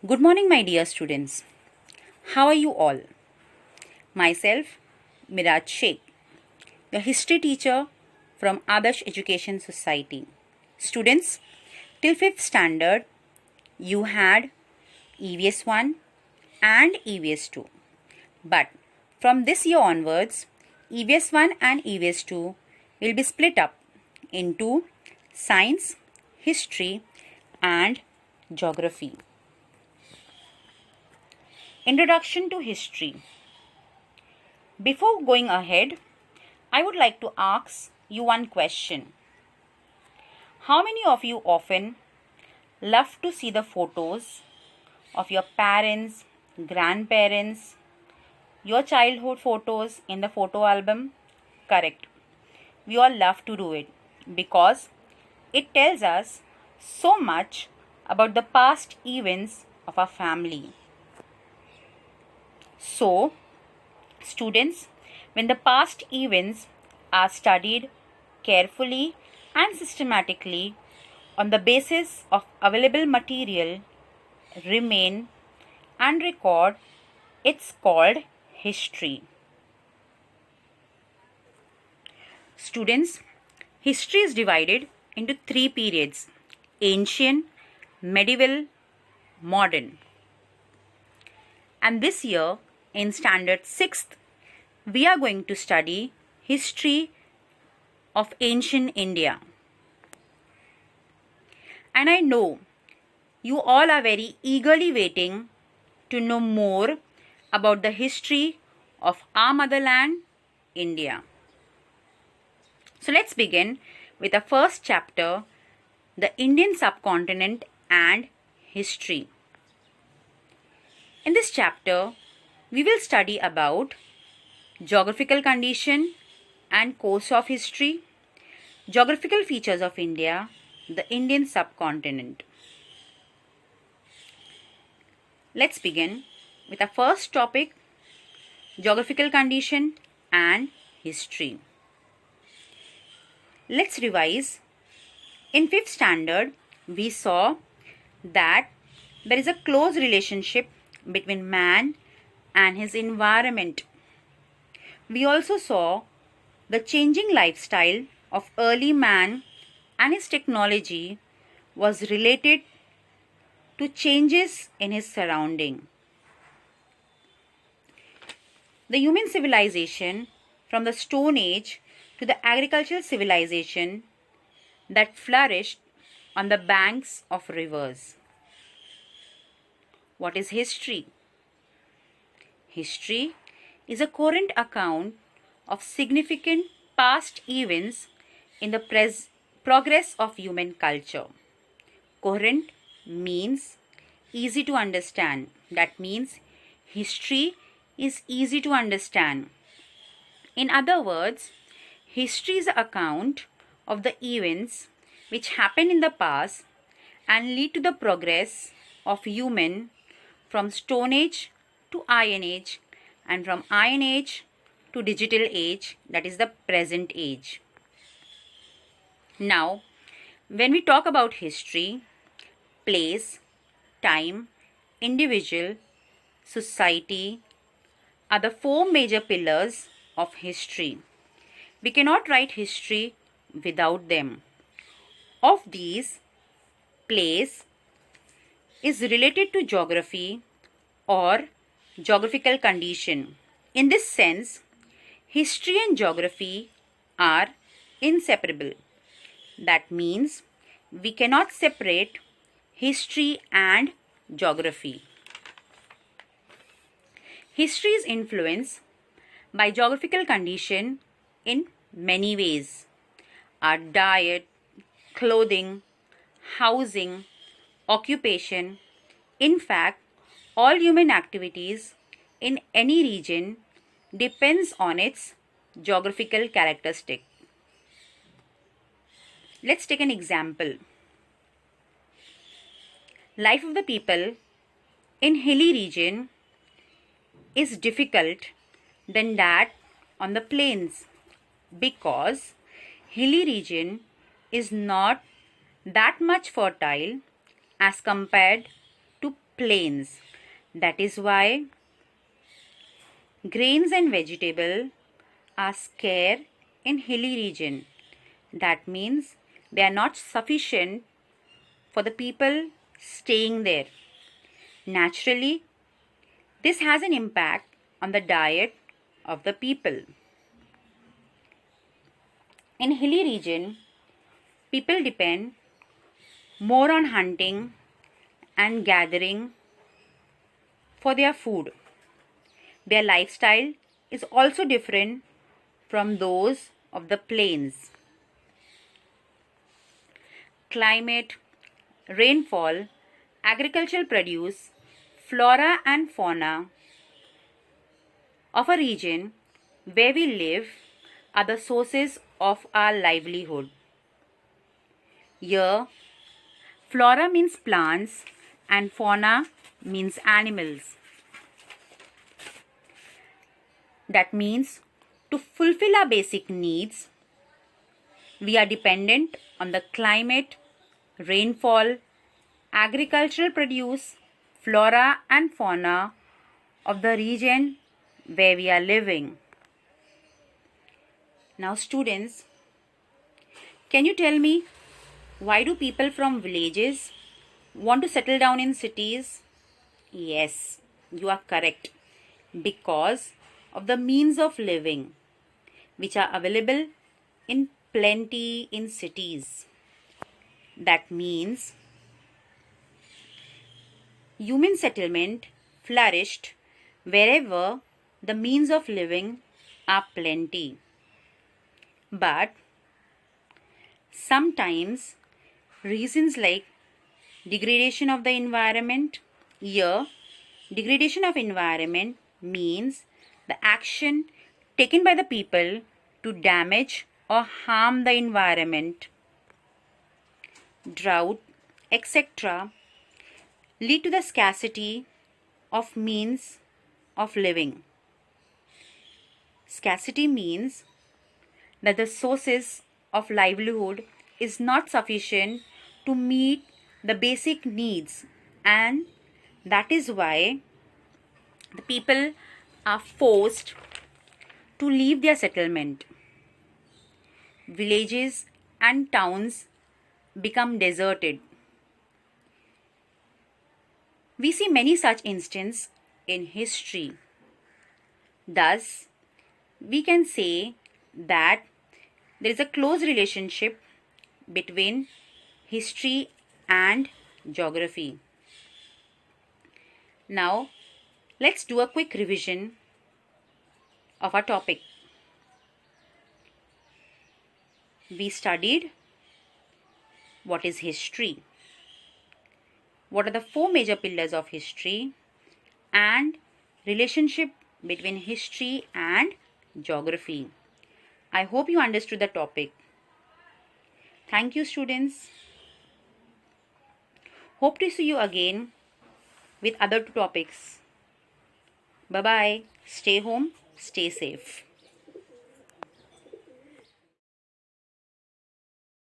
Good morning, my dear students. How are you all? Myself, MIRAJ SHAIKH, your history teacher from Adarsh Education Society. Students, till 5th standard, you had EVS 1 and EVS 2. But from this year onwards, EVS 1 and EVS 2 will be split up into science, history, and geography. Introduction to history. Before going ahead, I would like to ask you one question. How many of you often love to see the photos of your parents, grandparents, your childhood photos in the photo album? Correct. We all love to do it because it tells us so much about the past events of our family. So, students, when the past events are studied carefully and systematically on the basis of available material, remain and record, it's called history. Students, history is divided into 3 periods: ancient, medieval, modern. And this year, in standard 6th, we are going to study history of ancient India. And I know you all are very eagerly waiting to know more about the history of our motherland, India. So let's begin with the first chapter, the Indian subcontinent and history. In this chapter, we will study about geographical condition and course of history, geographical features of India, the Indian subcontinent. Let's begin with the first topic, geographical condition and history. Let's revise. In 5th standard, we saw that there is a close relationship between man and his environment. We also saw the changing lifestyle of early man and his technology was related to changes in his surrounding. The human civilization from the Stone Age to the agricultural civilization that flourished on the banks of rivers. What is history? History is a current account of significant past events in the progress of human culture. Current means easy to understand. That means history is easy to understand. In other words, history is an account of the events which happened in the past and lead to the progress of human from Stone Age to Iron Age and from Iron Age to digital age, that is the present age. Now, when we talk about history, place, time, individual, society are the 4 major pillars of history. We cannot write history without them. Of these, place is related to geography or geographical condition. In this sense, history and geography are inseparable. That means we cannot separate history and geography. History is influenced by geographical condition in many ways. Our diet, clothing, housing, occupation, in fact, all human activities in any region depends on its geographical characteristic. Let's take an example. Life of the people in hilly region is difficult than that on the plains because hilly region is not that much fertile as compared to plains. That is why grains and vegetables are scarce in hilly region. That means they are not sufficient for the people staying there. Naturally, this has an impact on the diet of the people. In hilly region, people depend more on hunting and gathering for their food. Their lifestyle is also different from those of the plains. Climate, rainfall, agricultural produce, flora and fauna of a region where we live are the sources of our livelihood. Here, flora means plants and fauna means animals. That means to fulfill our basic needs, we are dependent on the climate, rainfall, agricultural produce, flora and fauna of the region where we are living. Now students, can you tell me why do people from villages want to settle down in cities? Yes, you are correct. Because of the means of living which are available in plenty in cities. That means human settlement flourished wherever the means of living are plenty. But sometimes reasons like degradation of the environment. Here, degradation of environment means the action taken by the people to damage or harm the environment. Drought, etc. lead to the scarcity of means of living. Scarcity means that the sources of livelihood is not sufficient to meet the basic needs, and that is why the people are forced to leave their settlement. Villages and towns become deserted. We see many such instances in history. Thus, we can say that there is a close relationship between history and geography. Now, let's do a quick revision of our topic. We studied what is history, what are the four major pillars of history, and relationship between history and geography. I hope you understood the topic. Thank you, students. Hope to see you again with other two topics. Bye-bye. Stay home, stay safe.